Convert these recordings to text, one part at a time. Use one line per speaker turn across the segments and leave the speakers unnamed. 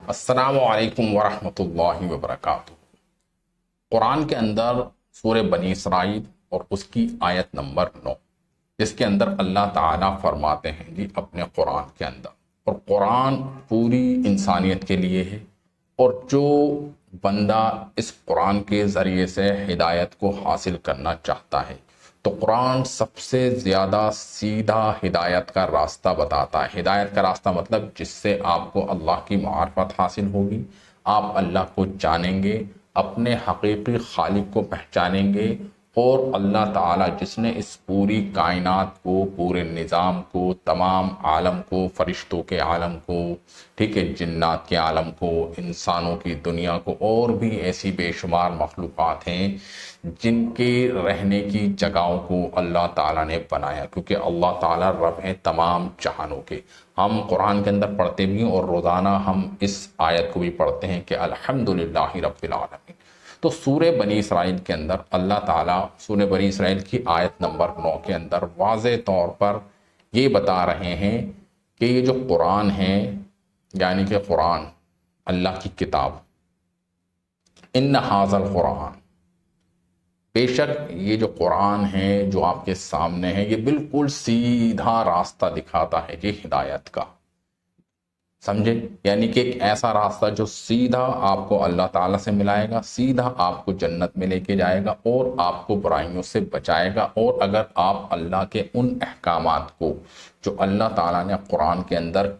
السلام علیکم ورحمۃ اللہ وبرکاتہ۔ قرآن کے اندر سورہ بنی اسرائیل اور اس کی آیت نمبر 9، جس کے اندر اللہ تعالیٰ فرماتے ہیں جی اپنے قرآن کے اندر، اور قرآن پوری انسانیت کے لیے ہے، اور جو بندہ اس قرآن کے ذریعے سے ہدایت کو حاصل کرنا چاہتا ہے تو قرآن سب سے زیادہ سیدھا ہدایت کا راستہ بتاتا ہے۔ ہدایت کا راستہ مطلب جس سے آپ کو اللہ کی معرفت حاصل ہوگی، آپ اللہ کو جانیں گے، اپنے حقیقی خالق کو پہچانیں گے، اور اللہ تعالیٰ جس نے اس پوری کائنات کو، پورے نظام کو، تمام عالم کو، فرشتوں کے عالم کو، ٹھیک ہے، جنات کے عالم کو، انسانوں کی دنیا کو، اور بھی ایسی بے شمار مخلوقات ہیں جن کے رہنے کی جگہوں کو اللہ تعالیٰ نے بنایا، کیونکہ اللہ تعالیٰ رب ہے تمام جہانوں کے۔ ہم قرآن کے اندر پڑھتے بھی ہیں اور روزانہ ہم اس آیت کو بھی پڑھتے ہیں کہ الحمدللہ رب العالمین۔ تو سورہ بنی اسرائیل کے اندر اللہ تعالیٰ سورہ بنی اسرائیل کی آیت نمبر 9 کے اندر واضح طور پر یہ بتا رہے ہیں کہ یہ جو قرآن ہے، یعنی کہ قرآن اللہ کی کتاب، ان ھذا القرآن، بے شک یہ جو قرآن ہے جو آپ کے سامنے ہے، یہ بالکل سیدھا راستہ دکھاتا ہے جی ہدایت کا، سمجھے؟ یعنی کہ ایک ایسا راستہ جو سیدھا آپ کو اللہ تعالیٰ سے ملائے گا، سیدھا آپ کو جنت میں لے کے جائے گا، اور آپ کو برائیوں سے بچائے گا۔ اور اگر آپ اللہ کے ان احکامات کو جو اللہ تعالیٰ نے قرآن کے اندر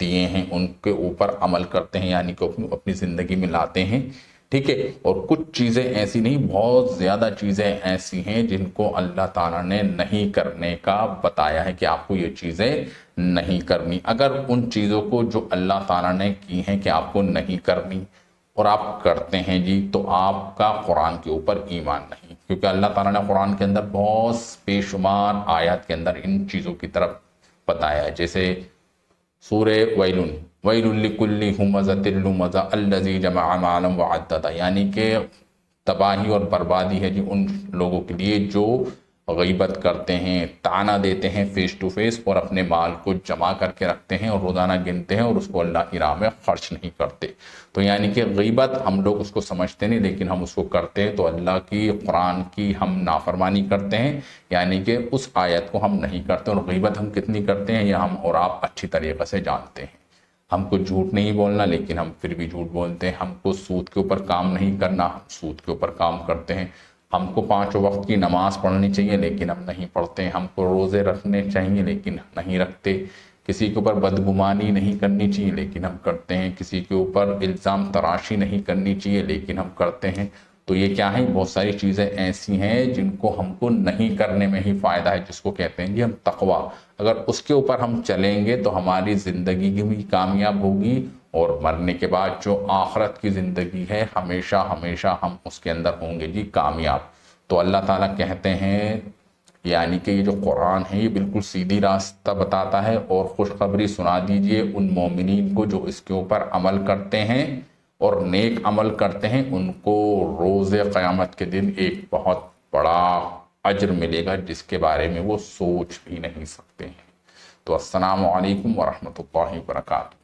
دیے ہیں ان کے اوپر عمل کرتے ہیں، یعنی کہ اپنی زندگی میں لاتے ہیں، ٹھیک ہے، اور کچھ چیزیں ایسی نہیں، بہت زیادہ چیزیں ایسی ہیں جن کو اللہ تعالیٰ نے نہیں کرنے کا بتایا ہے کہ آپ کو یہ چیزیں نہیں کرنی۔ اگر ان چیزوں کو جو اللہ تعالیٰ نے کی ہیں کہ آپ کو نہیں کرنی اور آپ کرتے ہیں جی، تو آپ کا قرآن کے اوپر ایمان نہیں، کیونکہ اللہ تعالیٰ نے قرآن کے اندر بہت بے شمار آیات کے اندر ان چیزوں کی طرف بتایا ہے، جیسے سورہ ویل لکل ہمزۃ لمزہ الذی جمع مالا وعددہ، یعنی کہ تباہی اور بربادی ہے جی ان لوگوں کے لیے جو غیبت کرتے ہیں، طعنہ دیتے ہیں فیس ٹو فیس، اور اپنے مال کو جمع کر کے رکھتے ہیں اور روزانہ گنتے ہیں اور اس کو اللہ کی راہ میں خرچ نہیں کرتے۔ تو یعنی کہ غیبت ہم لوگ اس کو سمجھتے نہیں، لیکن ہم اس کو کرتے ہیں، تو اللہ کی قرآن کی ہم نافرمانی کرتے ہیں، یعنی کہ اس آیت کو ہم نہیں کرتے۔ اور غیبت ہم کتنی کرتے ہیں یہ ہم اور آپ اچھی طریقے سے جانتے ہیں۔ ہم کو جھوٹ نہیں بولنا لیکن ہم پھر بھی جھوٹ بولتے ہیں، ہم کو سود کے اوپر کام نہیں کرنا، ہم سود کے اوپر کام کرتے ہیں، ہم کو 5 وقت کی نماز پڑھنی چاہیے لیکن ہم نہیں پڑھتے ہیں، ہم کو روزے رکھنے چاہیے لیکن نہیں رکھتے، کسی کے اوپر بدگمانی نہیں کرنی چاہیے لیکن ہم کرتے ہیں، کسی کے اوپر الزام تراشی نہیں کرنی چاہیے لیکن ہم کرتے ہیں۔ تو یہ کیا ہے؟ بہت ساری چیزیں ایسی ہیں جن کو ہم کو نہیں کرنے میں ہی فائدہ ہے، جس کو کہتے ہیں جی ہم تقویٰ۔ اگر اس کے اوپر ہم چلیں گے تو ہماری زندگی بھی کامیاب ہوگی، اور مرنے کے بعد جو آخرت کی زندگی ہے ہمیشہ ہمیشہ ہم اس کے اندر ہوں گے جی کامیاب۔ تو اللہ تعالیٰ کہتے ہیں یعنی کہ یہ جو قرآن ہے یہ بالکل سیدھی راستہ بتاتا ہے، اور خوشخبری سنا دیجئے ان مومنین کو جو اس کے اوپر عمل کرتے ہیں اور نیک عمل کرتے ہیں، ان کو روز قیامت کے دن ایک بہت بڑا اجر ملے گا جس کے بارے میں وہ سوچ بھی نہیں سکتے ہیں۔ تو السلام علیکم ورحمۃ اللہ وبرکاتہ۔